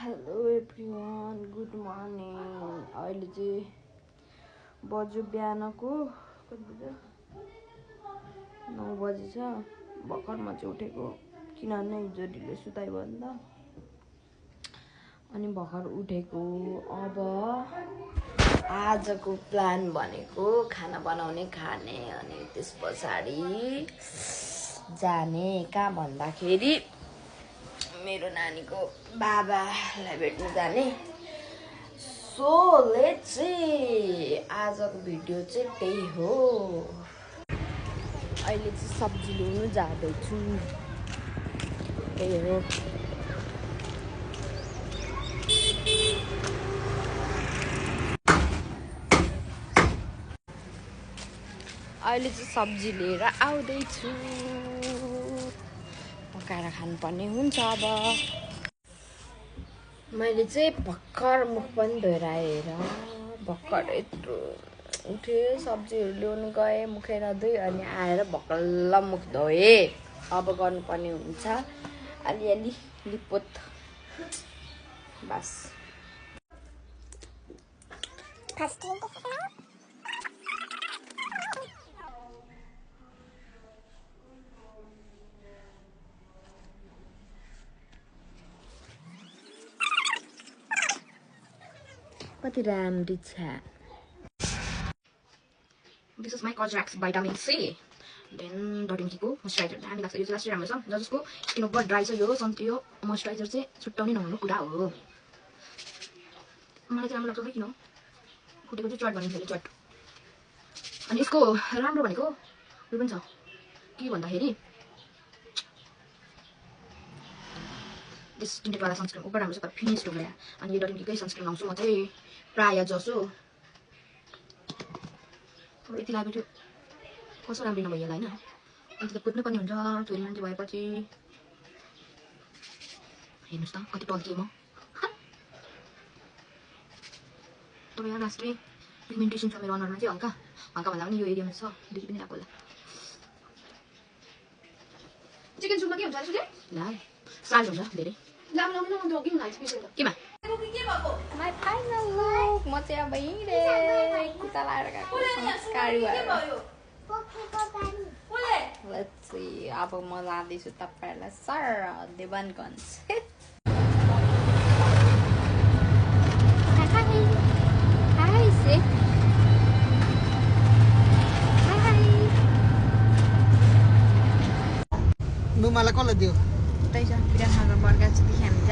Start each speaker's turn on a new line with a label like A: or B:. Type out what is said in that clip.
A: Hello everyone, good morning. अहिले चाहिँ बज्यो बिहानको कति बज्यो, 9 बजी छ। भर्खरमा चाहिँ उठेको, किनभने हिजो ढिलो सुताइ भयो नि त। अनि भर्खर उठेको। अब आजको प्लान भनेको खाना बनाउने, खाने, अनि त्यस पछाडि जाने कहाँ भन्दाखेरि मेरो नानीको बाबालाई भेट्न जाने। सो लेट्स सी, आजको भिडियो चाहिँ त्यही हो। अहिले चाहिँ सब्जी ल्याउनु जाँदैछु, त्यही हो। अहिले चाहिँ सब्जी लिएर आउँदैछु, पकाएर खानुपर्ने हुन्छ। अब मैले चाहिँ भर्खर मुख पनि धोएर आएर भर्खर यत्रो उठे, सब्जीहरू ल्याउनु गएँ, मुखै नधोइ, अनि आएर भक्कल्ल मुख धोएँ। अब गर्नुपर्ने हुन्छ अलिअलि लिपोत, बस। कति राम्री छ। This is my COSRX vitamin C, then डटिङकीको मोइस्चराइजर दामी लाग्छ। यो चाहिँ लास्टै राम्रो छ। जसको स्किन ओभर ड्राई छ, यो सन्तियो मोइस्चराइजर चाहिँ छुट्टाउनै नहुनु कुरा हो। मलाई चाहिँ राम्रो लाग्छ, खै किन फुटेको चाहिँ चट भनिन्छ, चट। अनि यसको राम्रो भनेको उयो पनि छ, के भन्दाखेरि त्यस टिन्टेडवाला सनस्क्रिन ओभर राम्रो छ, तर फिनिस्ड हो गया। अनि यो डटिङकीकै सनस्क्रिन लाउँछु म चाहिँ प्रायः जसो। अब यति लाग्यो कसो राम्रो नभइहाल्यो होइन। यति त पुग्नु पनि हुन्छ, छोरी मान्छे भएपछि। हेर्नुहोस् त कति टल्किएँ म। तर यहाँ लास्टै पिगमेन्टेसन छ मेरो अनुहारमा चाहिँ, हल्का हल्का भन्दा पनि यो एरियामा छ, देखि पनि राख्नु होला। चिकन सुपमा के हुन्छ अरे सुझे? लाल साल्ट हुन्छ धेरै। केमा? My final look. म चाहिँ अब हिँडेँ, खुट्टा लाएर गएको संस्कारी भएर। लेट्स सी, अब म लाँदैछु तपाईँहरूलाई सर देवानगञ्ज।
B: नुमालाई कसले दियो?
A: त्यही छ, विराटनगर बर्गादेखि हामी